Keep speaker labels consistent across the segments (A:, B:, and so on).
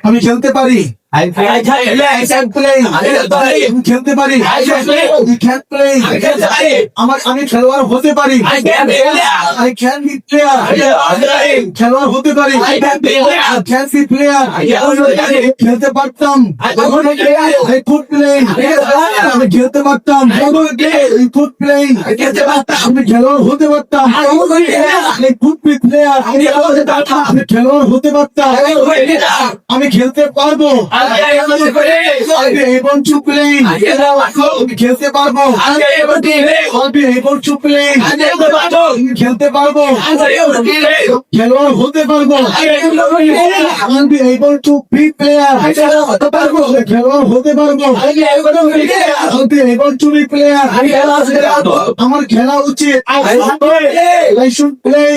A: আমি খেলতে পারি। I can play. আমি খেলতে পারি। You can play. আমি খেলোয়াড় হতে পারি। I can be player. খেলোয়াড় হতে পারি। I can be player. খেলতে পারতাম। I could play. আমি খেলতে পারতাম। I could play. আমি খেলোয়াড় হতে পারতাম। I could be player. আমি খেলোয়াড় হতে পারতাম। আমি খেলতে পারবো। I'll be able to play. আমি খেলতে পারবো। I'll be able to play. আমি খেলতে পারবো। খেলোয়াড় হতে পারবো। I'll be able to be player. খেলোয়াড় হতে পারবো। I'll be able to be player. আমার খেলা উচিত। I should play.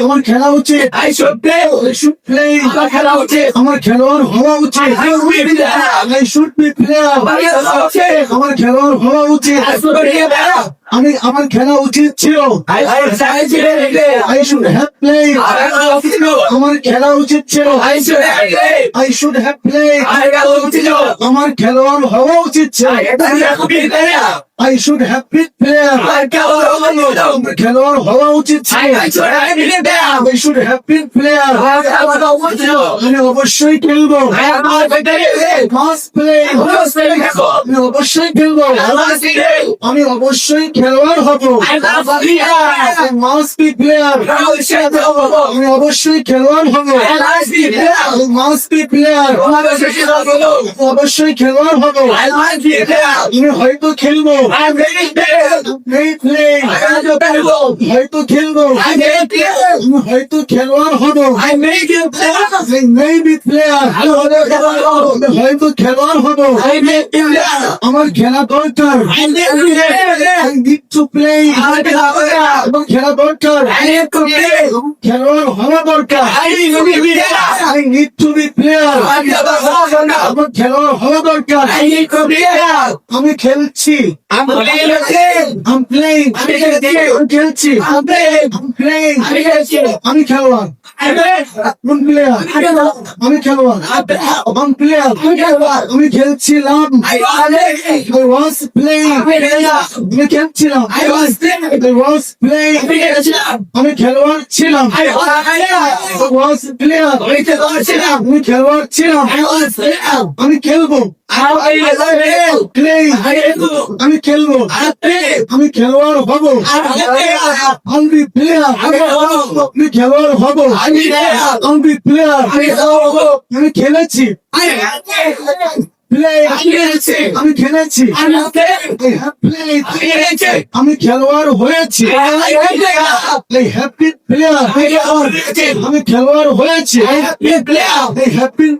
A: আমার খেলা উচিত। I should play. আমার খেলোয়াড় হওয়া উচিত। I should be player. আমার খেলোয়াড় হওয়া উচিত। আমার খেলা উচিত ছিল। I should have played. আমার খেলা উচিত ছিল। I should have played. আমার খেলোয়াড় হওয়া উচিত ছিল। I should have been player. খেলোয়াড় হওয়া উচিত ছিল। I should have been player. আমি অবশ্যই খেলবো। Must play. আমি অবশ্যই খেলবো। আমি অবশ্যই খেলোয়াড় হব। I must be player. আমি অবশ্যই খেলোয়াড় হব। I must be player. অবশ্যই খেলোয়াড় হব। আমি হয়তো খেলবো। May play. হয়তো খেলবো। আমি হয়তো খেলোয়াড় হব। I may be player. হয়তো খেলোয়াড় হব। আমার খেলা দরকার। I need to play. এবং খেলা দরকার। খেলোয়াড় হওয়া দরকার। I need to be player. এবং খেলোয়াড় হওয়া দরকার। আমি খেলছি। I'm playing. আমি খেলছি। I'm playing. আমি খেলোয়াড়। I'm player. আমি খেলোয়াড়। I'm player. আমি খেলছিলাম। I was playing. আমি খেলছিলাম। I was playing. আমি খেলোয়াড় ছিলাম। I was player. আমি খেলোয়াড় ছিলাম। আমি খেলবো। Play. আমি খেলবো। আমি খেলোয়াড় হব। I'll be player. আমি খেলোয়াড় হব। I'll be player. আমি খেলেছি। Play. আমি খেলেছি। I have played. আমি খেলোয়াড় হয়েছি। I have been player. আমি খেলোয়াড় হয়েছি। I have been